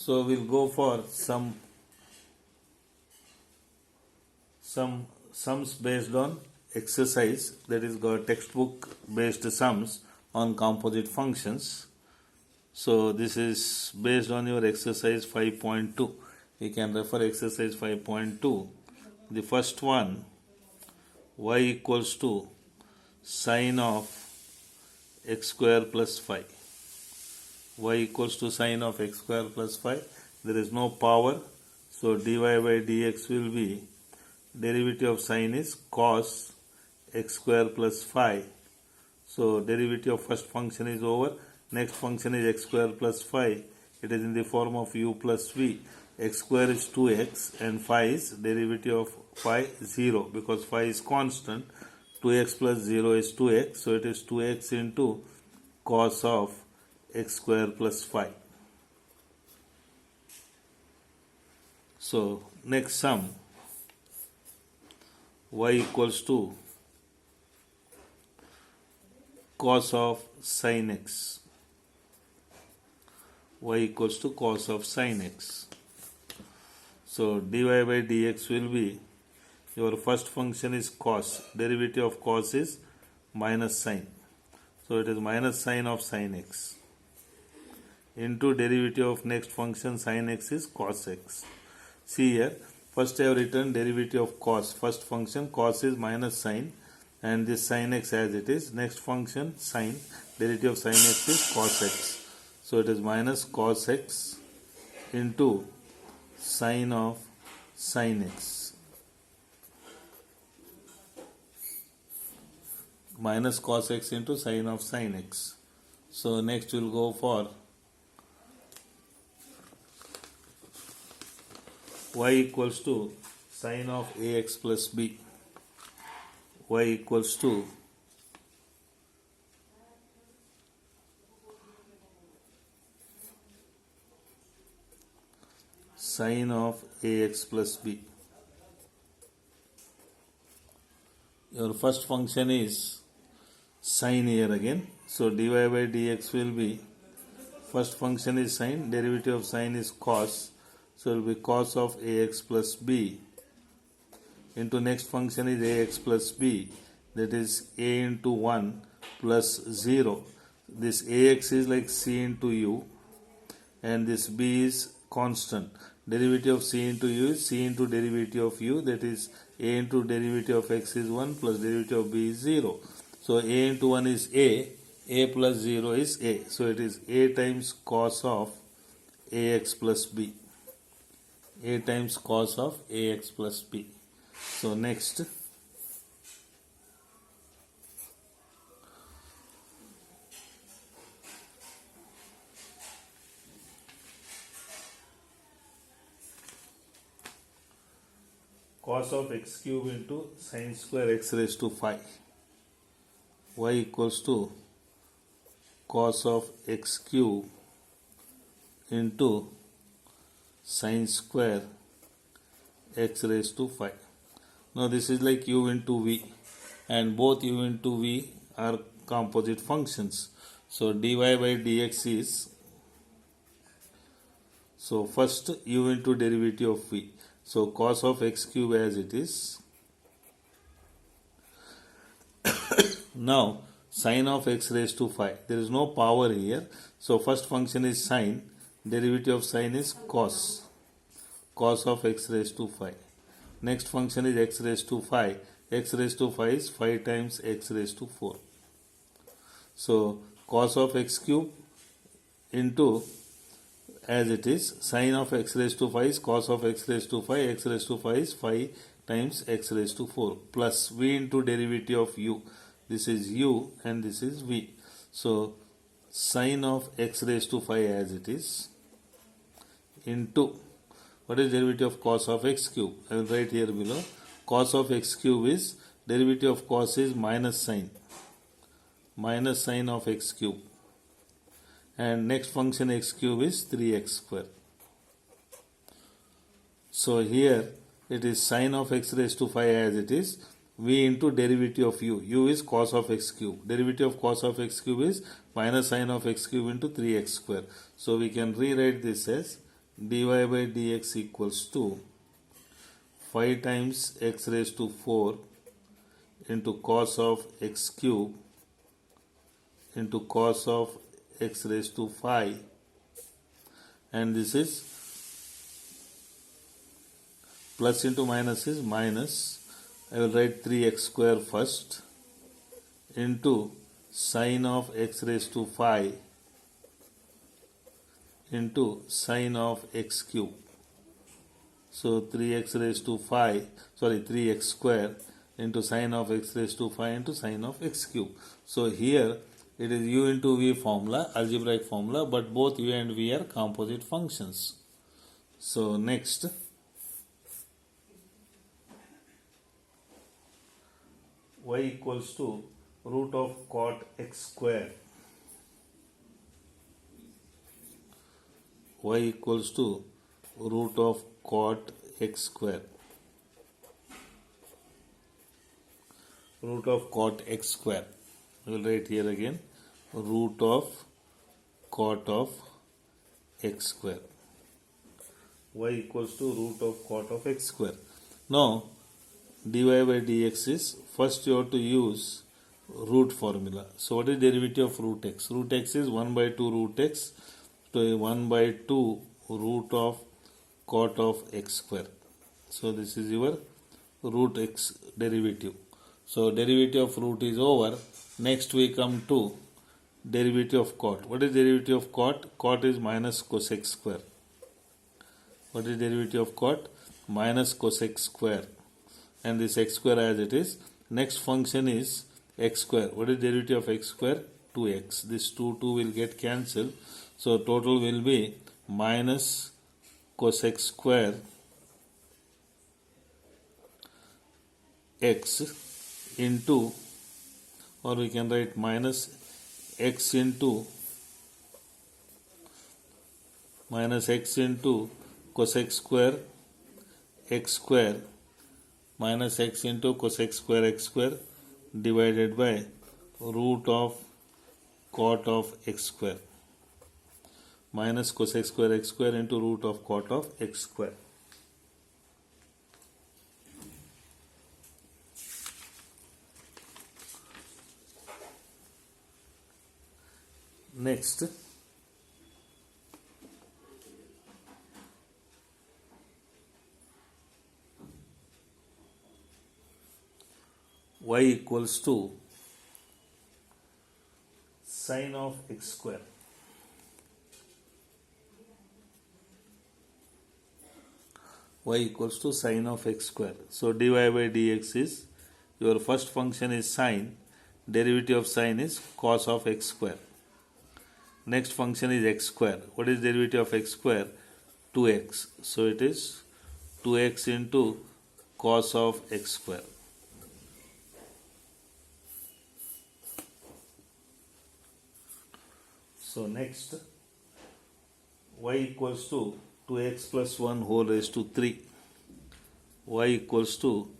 So we'll go for some sums based on exercise, that is got textbook based sums on composite functions. So this is based on your exercise 5.2. You can refer exercise 5.2. The first one, y equals to sine of x square plus 5. Y equals to sine of x square plus 5. There is no power, so dy by dx will be derivative of sine is cos x square plus 5. So derivative of first function is over. Next function is x square plus 5. It is in the form of u plus v. X square is 2x and 5 is derivative of 5 0, because 5 is constant. 2x plus 0 is 2x, so it is 2x into cos of x square plus 5. So next sum, y equals to cos of sin x. Y equals to cos of sin x. So dy by dx will be, your first function is cos, derivative of cos is minus sin. So it is minus sin of sin x into derivative of next function sin x is cos x. See here, first I have written derivative of cos. First function cos is minus sin and this sin x as it is. Next function sin, derivative of sin x is cos x. So it is minus cos x into sin of sin x. Minus cos x into sin of sin x. So next we will go for y equals to sin of ax plus b. Y equals to sin of ax plus b. Your first function is sin here again. So dy by dx will be, first function is sin, derivative of sin is cos. So it will be cos of ax plus b into next function is ax plus b, that is a into 1 plus 0. This ax is like c into u and this b is constant. Derivative of c into u is c into derivative of u, that is a into derivative of x is 1 plus derivative of b is 0. So a into 1 is a plus 0 is a. So it is a times cos of ax plus b. A times cos of ax plus b. So next, cos of x cube into sin square x raised to 5. Y equals to cos of x cube into sin square x raised to 5. Now this is like u into v, and both u into v are composite functions. So dy by dx is, so first u into derivative of v. So cos of x cube as it is. Now sin of x raised to 5. There is no power here. So first function is sin, derivative of sin is cos. Cos of x raised to 5. Next function is x raised to 5. X raised to 5 is 5 times x raised to 4. So cos of x cube into, as it is, sin of x raised to 5 is cos of x raised to 5. X raised to 5 is 5 times x raised to 4 plus v into derivative of u. This is u and this is v. So sin of x raised to 5 as it is into, what is derivative of cos of x cube? I will write here below. Cos of x cube is, derivative of cos is minus sin of x cube. And next function x cube is 3x square. So here it is sin of x raised to 5 as it is, v into derivative of u. U is cos of x cube. Derivative of cos of x cube is minus sin of x cube into 3x square. So we can rewrite this as dy by dx equals to 5 times x raised to 4 into cos of x cube into cos of x raised to 5, and this is plus into minus is minus. I will write 3x square first into sine of x raised to 5 into sine of x cube. So 3x raised to 5, 3x square into sine of x raised to 5 into sine of x cube. So here it is u into v formula, algebraic formula, but both u and v are composite functions. So next, y equals to root of cot x square. Y equals to root of cot x square. Root of cot x square. We will write here again root of cot of x square. Y equals to root of cot of x square. Now dy by dx is, first you have to use root formula. So what is derivative of root x? Root x is 1 by 2 root x. So 1 by 2 root of cot of x square. So this is your root x derivative. So derivative of root is over. Next we come to derivative of cot. What is derivative of cot? Cot is minus cosec square. What is derivative of cot? Minus cosec square. And this x square as it is. Next function is x square. What is derivative of x square? 2x. This 2 will get cancelled. So total will be minus cosec square x into, or we can write minus x into cosec square x square minus x into cosec square x square divided by root of cot of x square, minus cosec square x square into root of cot of x square. Next, y equals to sine of x square. Y equals to sine of x square. So dy by dx is, your first function is sine, derivative of sine is cos of x square. Next function is x square. What is derivative of x square? 2x. So it is 2x into cos of x square. So next, y equals to 2x plus 1 whole raised to 3. Y equals to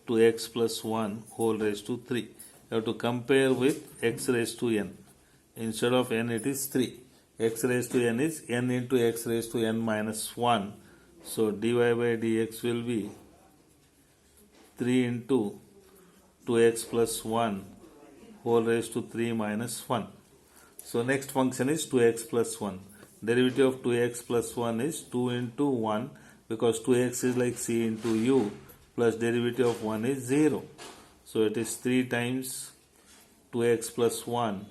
2x plus 1 whole raised to 3. You have to compare with x raised to n. Instead of n it is 3. X raised to n is n into x raised to n minus 1. So dy by dx will be 3 into 2x plus 1 whole raised to 3 minus 1. So next function is 2x plus 1. Derivative of 2x plus 1 is 2 into 1, because 2x is like c into u, plus derivative of 1 is 0. So it is 3 times 2x plus 1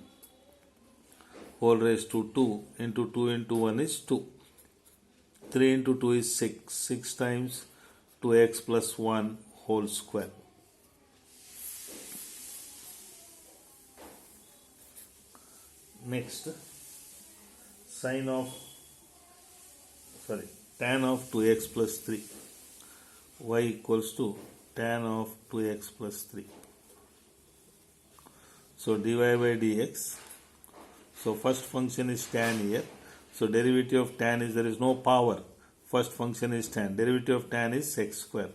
whole raised to 2 into 2 into 1 is 2. 3 into 2 is 6. 6 times 2x plus 1 whole square. Next, tan of 2x plus 3. Y equals to tan of 2x plus 3. So dy by dx. So first function is tan here. So derivative of tan is, there is no power. First function is tan. Derivative of tan is sec square.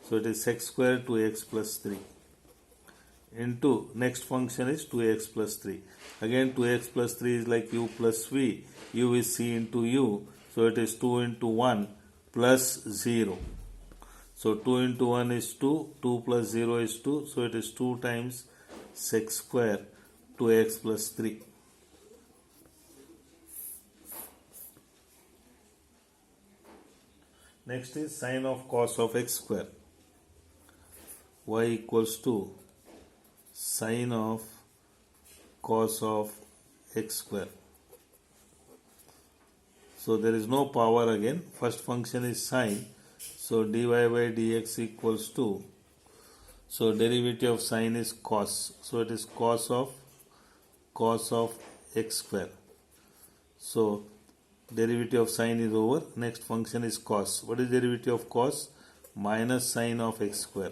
So it is sec square 2x plus 3. Into next function is 2x plus 3. Again 2x plus 3 is like u plus v. U is c into u. So So it is 2 into 1 plus 0. So 2 into 1 is 2, 2 plus 0 is 2, so it is 2 times sec square 2x plus 3. Next is sine of cos of x square. Y equals to sine of cos of x square. So there is no power again. First function is sine. So dy by dx equals to, so derivative of sine is cos. So it is cos of x square. So derivative of sine is over. Next function is cos. What is derivative of cos? Minus sine of x square.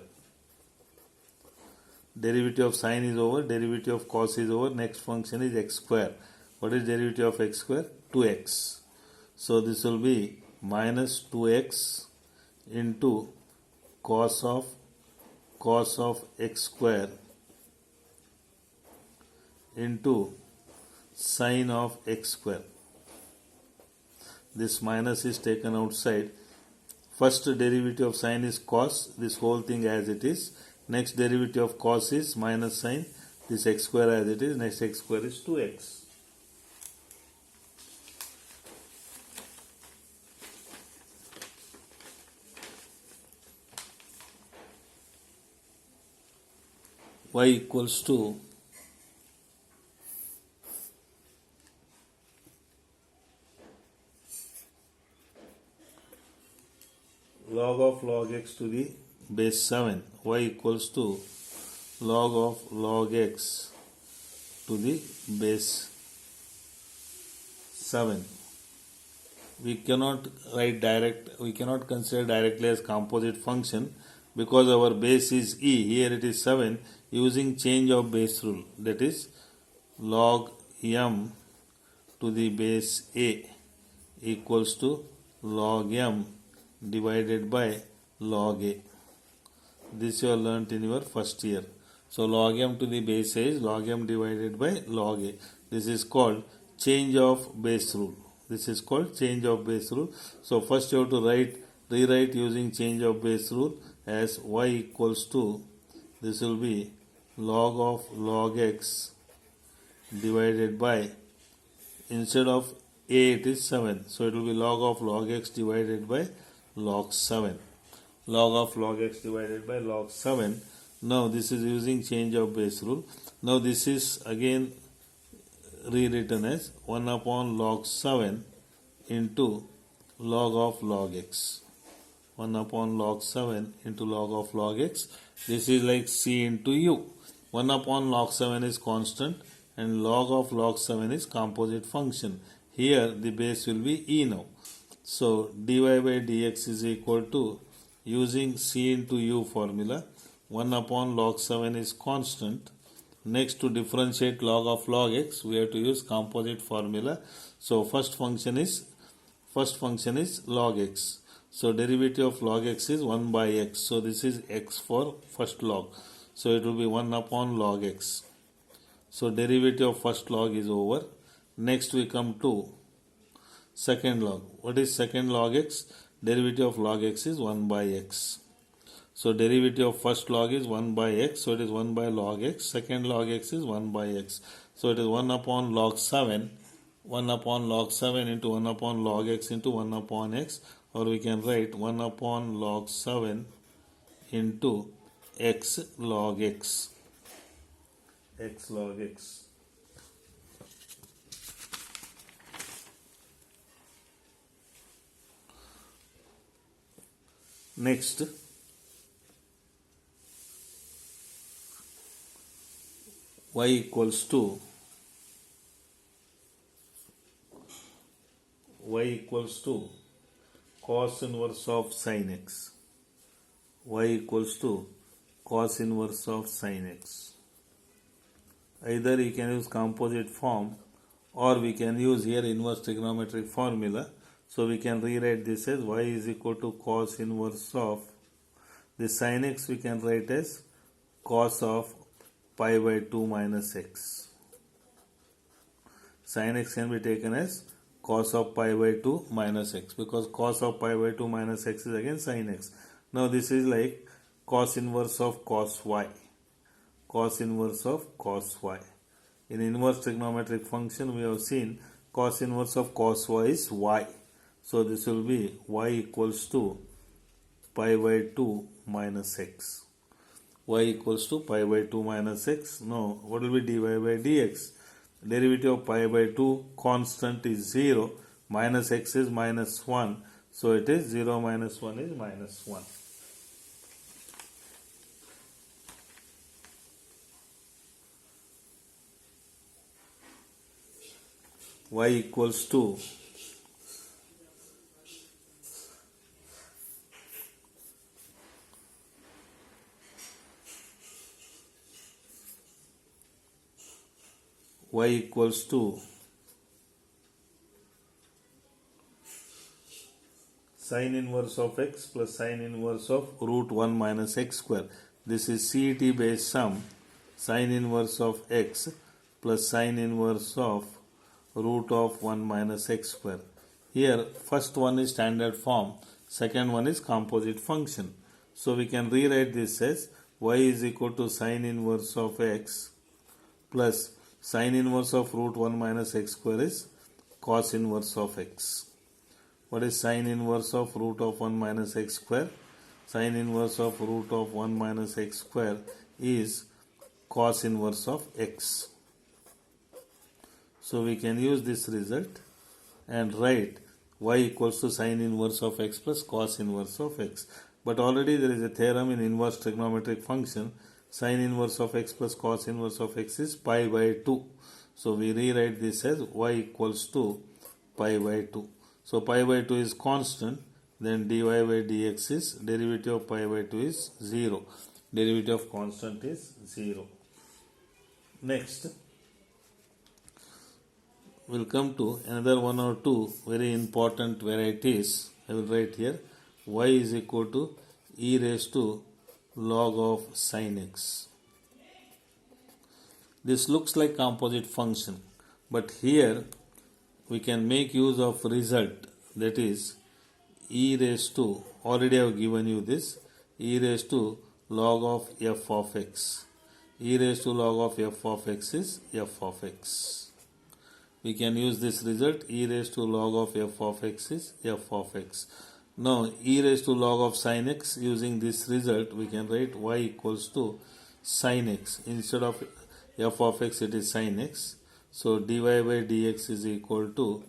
Derivative of sine is over. Derivative of cos is over. Next function is x square. What is derivative of x square? 2x. So this will be minus 2x into cos of x square into sine of x square. This minus is taken outside. First derivative of sine is cos, this whole thing as it is. Next derivative of cos is minus sine, this x square as it is. Next x square is 2x. Y equals to log x to the base 7. Y equals to log x to the base 7. We cannot consider directly as composite function because our base is e. Here it is 7. Using change of base rule, that is log m to the base a equals to log m divided by log a. This you have learnt in your first year. So log m to the base a is log m divided by log a. This is called change of base rule. This is called change of base rule. So first you have to rewrite using change of base rule as y equals to, this will be log x divided by, instead of a it is 7. So it will be log x divided by log 7. Log x divided by log 7. Now this is using change of base rule. Now this is again rewritten as 1 upon log 7 into log x. 1 upon log 7 into log x. This is like c into u. 1 upon log 7 is constant and log 7 is composite function. Here the base will be e now. So dy by dx is equal to, using c into u formula, 1 upon log 7 is constant. Next, to differentiate log x, we have to use composite formula. So first function is log x. So derivative of log x is 1 by x. So this is x for first log. So it will be 1 upon log x. So derivative of first log is over. Next we come to second log. What is second log x? Derivative of log x is 1 by x. So derivative of first log is 1 by x. So it is 1 by log x. Second log x is 1 by x. So it is 1 upon log 7. 1 upon log 7 into 1 upon log x into 1 upon x. Or we can write 1 upon log 7 into x log x. X log x. Next, y equals to cos inverse of sin x. Y equals to cos inverse of sin x. Either you can use composite form or we can use here inverse trigonometric formula. So we can rewrite this as y is equal to cos inverse of the sin x, we can write as cos of pi by 2 minus x. Sin x can be taken as cos of pi by 2 minus x, because cos of pi by 2 minus x is again sin x. Now this is like cos inverse of cos y. Cos inverse of cos y. In inverse trigonometric function we have seen cos inverse of cos y is y. So this will be y equals to pi by 2 minus x. Y equals to pi by 2 minus x. Now what will be dy by dx? Derivative of pi by 2 constant is 0, minus x is minus 1. So it is 0 minus 1 is minus 1. Y equals to y equals to sin inverse of x plus sin inverse of root 1 minus x square. This is CET based sum, sin inverse of x plus sin inverse of root of 1 minus x square. Here first one is standard form, second one is composite function. So we can rewrite this as y is equal to sin inverse of x plus sin inverse of root 1 minus x square is cos inverse of x. What is sin inverse of root of 1 minus x square? Sin inverse of root of 1 minus x square is cos inverse of x. So we can use this result and write y equals to sin inverse of x plus cos inverse of x. But already there is a theorem in inverse trigonometric function, sin inverse of x plus cos inverse of x is pi by 2. So we rewrite this as y equals to pi by 2. So pi by 2 is constant, then dy by dx is derivative of pi by 2 is 0. Derivative of constant is 0. Next, we'll come to another one or two very important varieties. I will write here y is equal to e raised to log of sin x. This looks like composite function, but here we can make use of result, that is e raised to, already I have given you this, e raised to log of f of x. E raised to log of f of x is f of x. We can use this result, e raised to log of f of x is f of x. Now e raised to log of sin x, using this result we can write y equals to sin x. Instead of f of x it is sin x. So dy by dx is equal to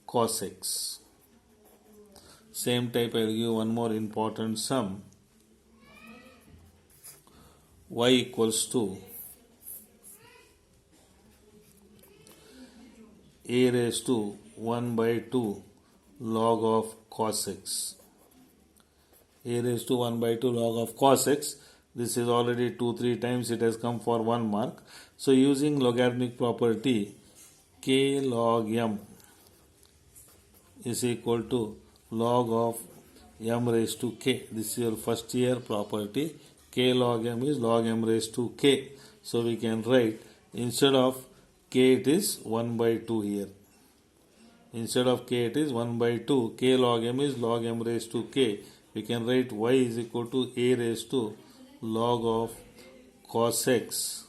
cos x. Same type I will give one more important sum. Y equals to a raised to 1 by 2 log of cos x. A raised to 1 by 2 log of cos x. This is already 2-3 times it has come for 1 mark. So using logarithmic property, k log m is equal to log of m raised to k. This is your first year property. K log m is log m raised to k. So we can write, instead of k it is 1 by 2 here. Instead of k it is 1 by 2. K log m is log m raised to k. We can write y is equal to a raised to log of cos x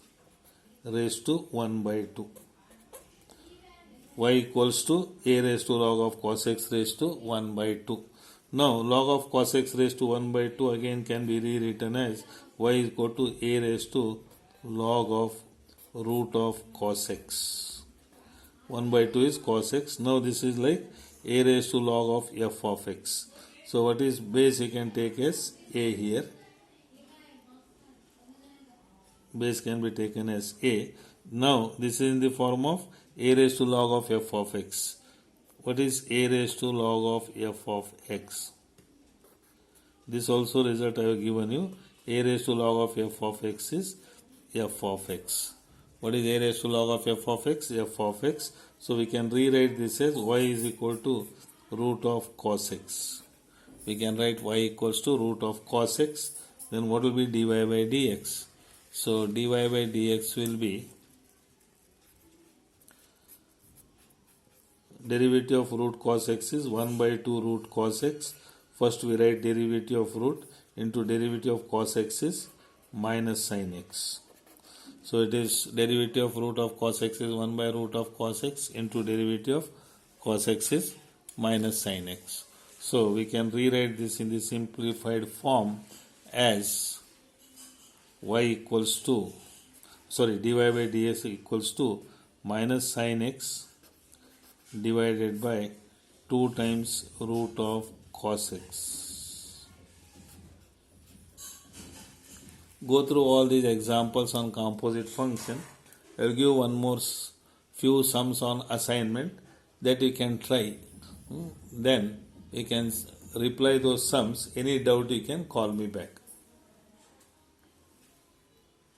raised to 1 by 2. Y equals to a raised to log of cos x raised to 1 by 2. Now log of cos x raised to 1 by 2 again can be rewritten as y is equal to a raised to log of root of cos x. 1 by 2 is cos x. Now this is like a raised to log of f of x. So what is base you can take as a here. Base can be taken as a. Now this is in the form of a raised to log of f of x. What is a raised to log of f of x? This also result I have given you. A raised to log of f of x is f of x. What is a raised to log of f of x? F of x. So we can rewrite this as y is equal to root of cos x. We can write y equals to root of cos x. Then what will be dy by dx? So dy by dx will be derivative of root cos x is 1 by 2 root cos x. First we write derivative of root into derivative of cos x is minus sin x. So it is derivative of root of cos x is 1 by root of cos x into derivative of cos x is minus sin x. So we can rewrite this in the simplified form as y equals to, dy by dx equals to minus sin x divided by 2 times root of cos x. Go through all these examples on composite function. I will give one more few sums on assignment that you can try. Then you can reply those sums. Any doubt you can call me back.